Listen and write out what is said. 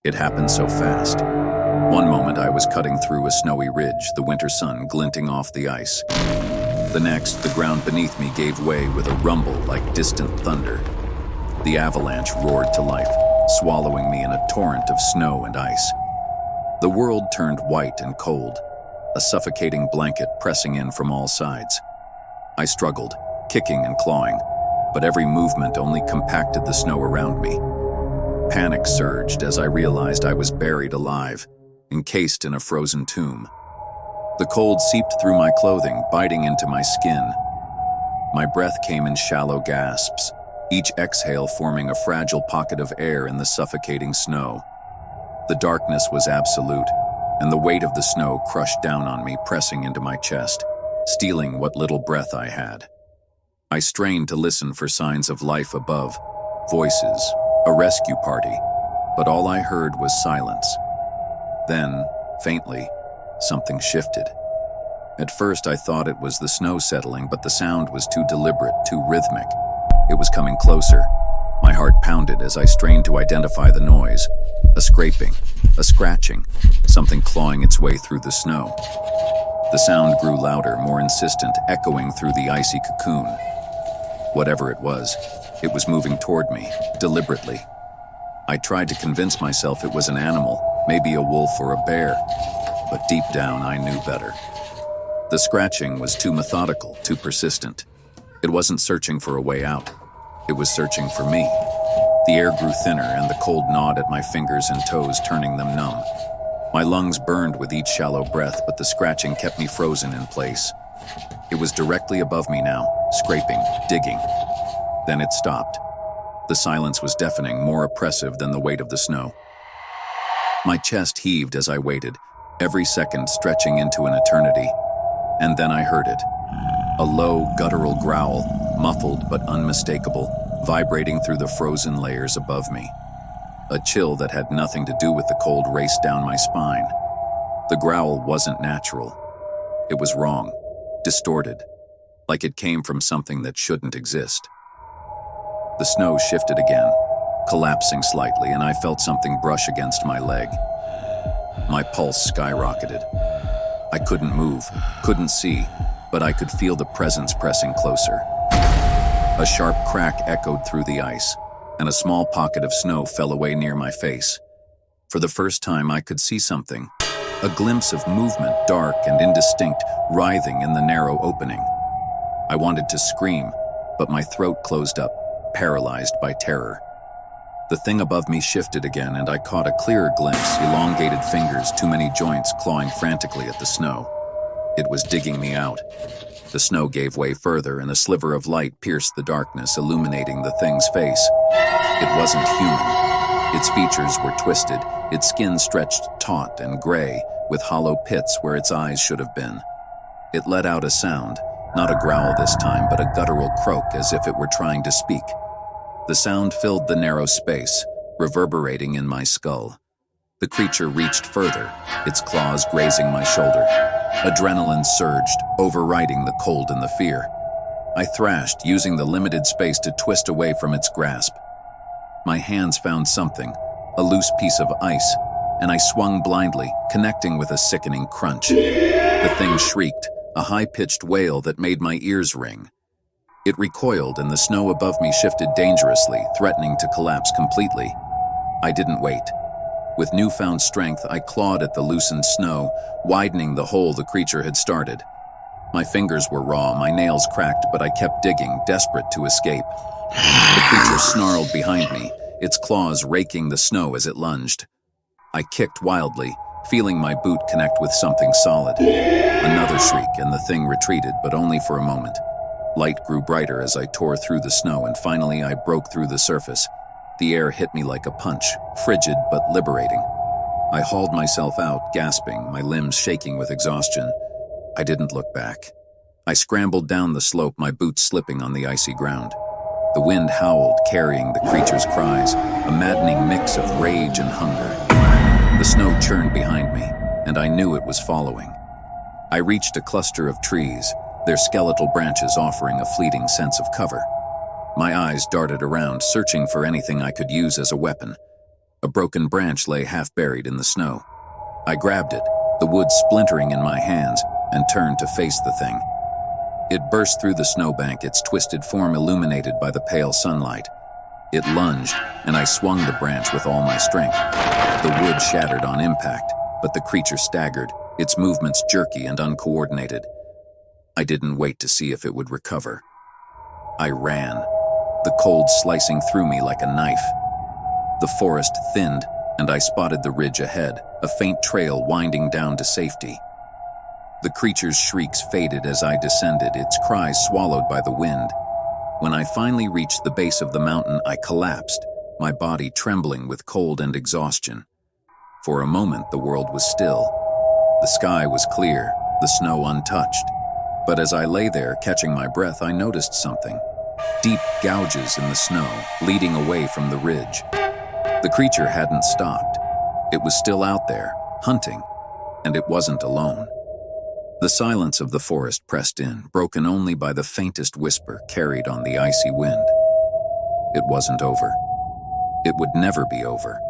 It happened so fast. One moment I was cutting through a snowy ridge, the winter sun glinting off the ice. The next, the ground beneath me gave way with a rumble like distant thunder. The avalanche roared to life, swallowing me in a torrent of snow and ice. The world turned white and cold, a suffocating blanket pressing in from all sides. I struggled, kicking and clawing, but every movement only compacted the snow around me. Panic surged as I realized I was buried alive, encased in a frozen tomb. The cold seeped through my clothing, biting into my skin. My breath came in shallow gasps, each exhale forming a fragile pocket of air in the suffocating snow. The darkness was absolute, and the weight of the snow crushed down on me, pressing into my chest, stealing what little breath I had. I strained to listen for signs of life above, voices, a rescue party, but all I heard was silence. Then, faintly, something shifted. At first I thought it was the snow settling, but the sound was too deliberate, too rhythmic. It was coming closer. My heart pounded as I strained to identify the noise. A scraping, a scratching, something clawing its way through the snow. The sound grew louder, more insistent, echoing through the icy cocoon. Whatever it was moving toward me, deliberately. I tried to convince myself it was an animal, maybe a wolf or a bear, but deep down I knew better. The scratching was too methodical, too persistent. It wasn't searching for a way out. It was searching for me. The air grew thinner and the cold gnawed at my fingers and toes, turning them numb. My lungs burned with each shallow breath, but the scratching kept me frozen in place. It was directly above me now, scraping, digging. Then it stopped. The silence was deafening, more oppressive than the weight of the snow. My chest heaved as I waited, every second stretching into an eternity. And then I heard it. A low, guttural growl, muffled but unmistakable, vibrating through the frozen layers above me. A chill that had nothing to do with the cold raced down my spine. The growl wasn't natural. It was wrong, distorted, like it came from something that shouldn't exist. The snow shifted again, collapsing slightly, and I felt something brush against my leg. My pulse skyrocketed. I couldn't move, couldn't see, but I could feel the presence pressing closer. A sharp crack echoed through the ice, and a small pocket of snow fell away near my face. For the first time, I could see something, a glimpse of movement, dark and indistinct, writhing in the narrow opening. I wanted to scream, but my throat closed up, paralyzed by terror. The thing above me shifted again, and I caught a clearer glimpse, elongated fingers, too many joints clawing frantically at the snow. It was digging me out. The snow gave way further, and a sliver of light pierced the darkness, illuminating the thing's face. It wasn't human. Its features were twisted, its skin stretched taut and gray, with hollow pits where its eyes should have been. It let out a sound, not a growl this time, but a guttural croak, as if it were trying to speak. The sound filled the narrow space, reverberating in my skull. The creature reached further, its claws grazing my shoulder. Adrenaline surged, overriding the cold and the fear. I thrashed, using the limited space to twist away from its grasp. My hands found something, a loose piece of ice, and I swung blindly, connecting with a sickening crunch. The thing shrieked, a high-pitched wail that made my ears ring. It recoiled, and the snow above me shifted dangerously, threatening to collapse completely. I didn't wait. With newfound strength, I clawed at the loosened snow, widening the hole the creature had started. My fingers were raw, my nails cracked, but I kept digging, desperate to escape. The creature snarled behind me, its claws raking the snow as it lunged. I kicked wildly, feeling my boot connect with something solid. Another shriek, and the thing retreated, but only for a moment. Light grew brighter as I tore through the snow, and finally I broke through the surface. The air hit me like a punch, frigid but liberating. I hauled myself out, gasping, my limbs shaking with exhaustion. I didn't look back. I scrambled down the slope, my boots slipping on the icy ground. The wind howled, carrying the creature's cries, a maddening mix of rage and hunger. The snow churned behind me, and I knew it was following. I reached a cluster of trees, their skeletal branches offering a fleeting sense of cover. My eyes darted around, searching for anything I could use as a weapon. A broken branch lay half buried in the snow. I grabbed it, the wood splintering in my hands, and turned to face the thing. It burst through the snowbank, its twisted form illuminated by the pale sunlight. It lunged, and I swung the branch with all my strength. The wood shattered on impact, but the creature staggered, its movements jerky and uncoordinated. I didn't wait to see if it would recover. I ran, the cold slicing through me like a knife. The forest thinned, and I spotted the ridge ahead, a faint trail winding down to safety. The creature's shrieks faded as I descended, its cries swallowed by the wind. When I finally reached the base of the mountain, I collapsed, my body trembling with cold and exhaustion. For a moment, the world was still. The sky was clear, the snow untouched. But as I lay there, catching my breath, I noticed something. Deep gouges in the snow, leading away from the ridge. The creature hadn't stopped. It was still out there, hunting, and it wasn't alone. The silence of the forest pressed in, broken only by the faintest whisper carried on the icy wind. It wasn't over. It would never be over.